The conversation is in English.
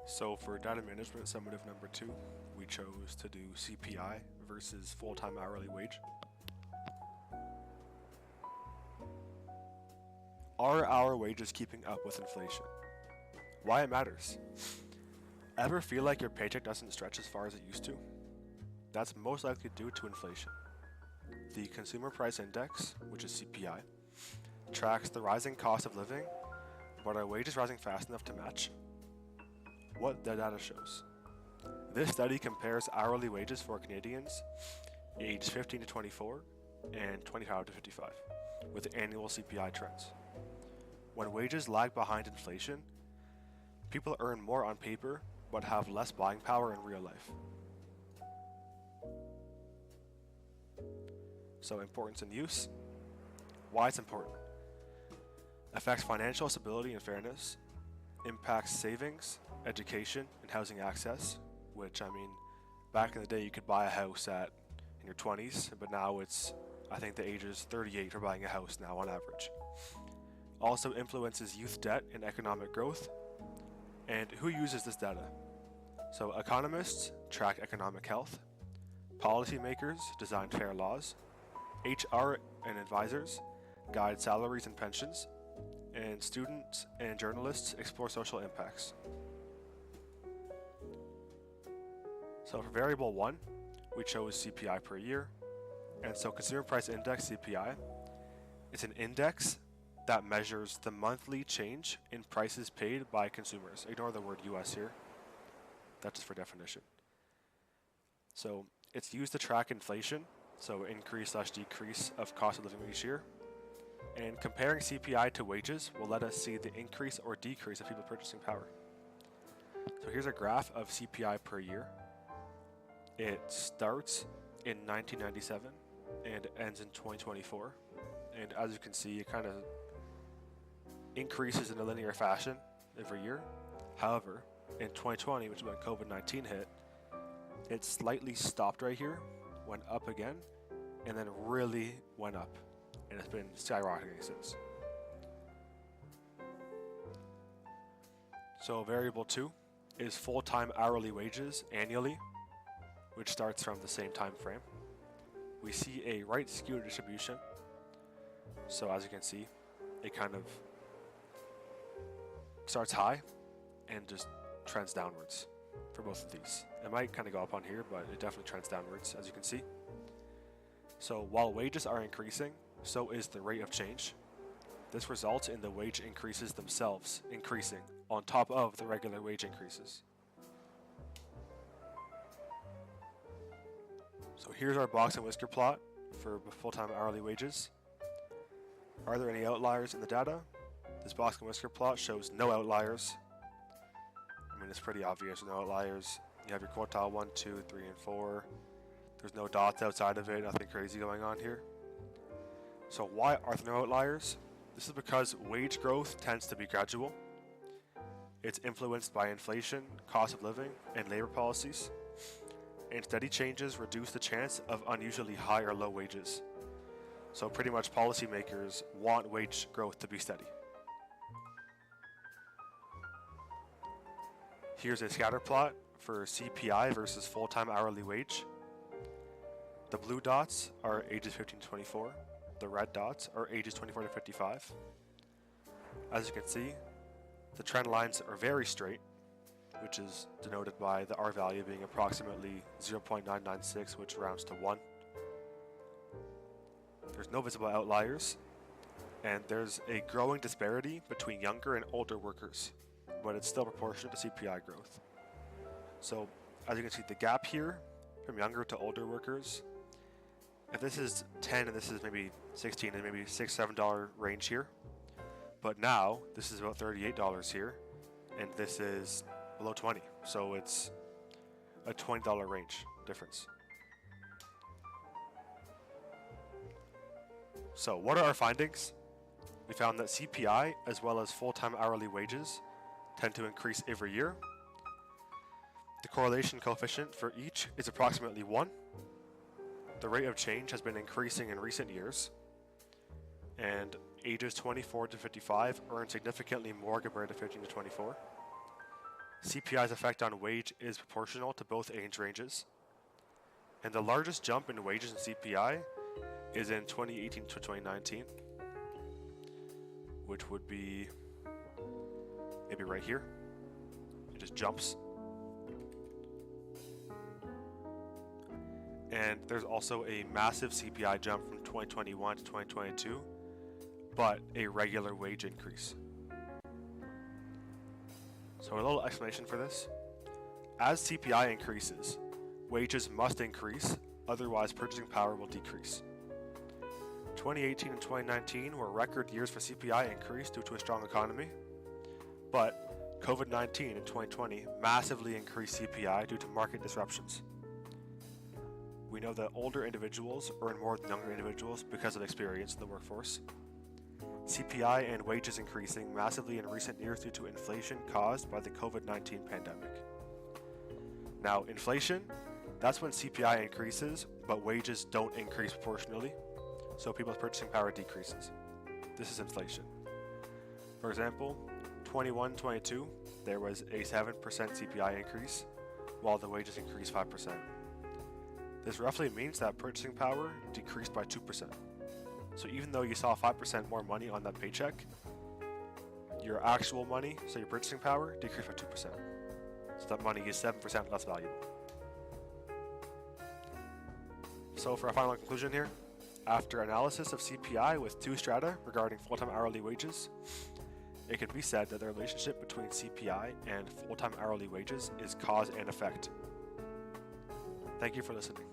So for data management summative number 2, we chose to do CPI versus full-time hourly wage. Are our wages keeping up with inflation? Why it matters. Ever feel like your paycheck doesn't stretch as far as it used to? That's most likely due to inflation. The Consumer Price Index, which is CPI, tracks the rising cost of living, but are wages rising fast enough to match? What the data shows. This study compares hourly wages for Canadians aged 15 to 24 and 25 to 55 with annual CPI trends. When wages lag behind inflation, people earn more on paper but have less buying power in real life. So importance and use. Why it's important. Affects financial stability and fairness. Impacts savings, education, and housing access, which, I mean, back in the day you could buy a house in your 20s, but now it's, I think the age is 38 for buying a house now on average. Also influences youth debt and economic growth. And who uses this data? So economists track economic health, policymakers design fair laws, HR and advisors guide salaries and pensions, and students and journalists explore social impacts. So for variable 1, we chose CPI per year, and so Consumer Price Index CPI is an index that measures the monthly change in prices paid by consumers. Ignore the word US here, that's just for definition. So it's used to track inflation, so increase/decrease of cost of living each year. And comparing CPI to wages will let us see the increase or decrease of people purchasing power. So here's a graph of CPI per year. It starts in 1997 and ends in 2024. And as you can see, it kind of increases in a linear fashion every year. However, in 2020, which is when COVID-19 hit, it slightly stopped right here, went up again, and then really went up. And it's been skyrocketing since. So variable 2 is full-time hourly wages annually, which starts from the same time frame. We see a right skew distribution. So as you can see, it kind of starts high and just trends downwards for both of these. It might kind of go up on here, but it definitely trends downwards, as you can see. So while wages are increasing, so is the rate of change. This results in the wage increases themselves increasing on top of the regular wage increases. So here's our box and whisker plot for full-time hourly wages. Are there any outliers in the data? This box and whisker plot shows no outliers. I mean, it's pretty obvious, no outliers. You have your quartile 1, 2, 3, and 4. There's no dots outside of it, nothing crazy going on here. So why are there no outliers? This is because wage growth tends to be gradual. It's influenced by inflation, cost of living, and labor policies. And steady changes reduce the chance of unusually high or low wages. So pretty much policymakers want wage growth to be steady. Here's a scatter plot for CPI versus full-time hourly wage. The blue dots are ages 15 to 24. The red dots are ages 24 to 55. As you can see, the trend lines are very straight, which is denoted by the R value being approximately 0.996, which rounds to 1. There's no visible outliers, and there's a growing disparity between younger and older workers, but it's still proportional to CPI growth. So, as you can see, the gap here from younger to older workers, if this is 10 and this is maybe 16 and maybe $6, $7 range here, but now this is about $38 here, and this is below 20, so it's a $20 range difference. So what are our findings? We found that CPI as well as full-time hourly wages tend to increase every year. The correlation coefficient for each is approximately 1. The rate of change has been increasing in recent years, and ages 24 to 55 earn significantly more compared to 15 to 24. CPI's effect on wage is proportional to both age ranges. And the largest jump in wages in CPI is in 2018 to 2019, which would be maybe right here. It just jumps. And there's also a massive CPI jump from 2021 to 2022, but a regular wage increase. So a little explanation for this. As CPI increases, wages must increase, otherwise purchasing power will decrease. 2018 and 2019 were record years for CPI increase due to a strong economy, but COVID-19 in 2020 massively increased CPI due to market disruptions. We know that older individuals earn more than younger individuals because of experience in the workforce. CPI and wages increasing massively in recent years due to inflation caused by the COVID-19 pandemic. Now, inflation, that's when CPI increases, but wages don't increase proportionally, so people's purchasing power decreases. This is inflation. For example, 21-22, there was a 7% CPI increase, while the wages increased 5%. This roughly means that purchasing power decreased by 2%. So even though you saw 5% more money on that paycheck, your actual money, so your purchasing power, decreased by 2%. So that money is 7% less valuable. So for a final conclusion here, after analysis of CPI with two strata regarding full-time hourly wages, it can be said that the relationship between CPI and full-time hourly wages is cause and effect. Thank you for listening.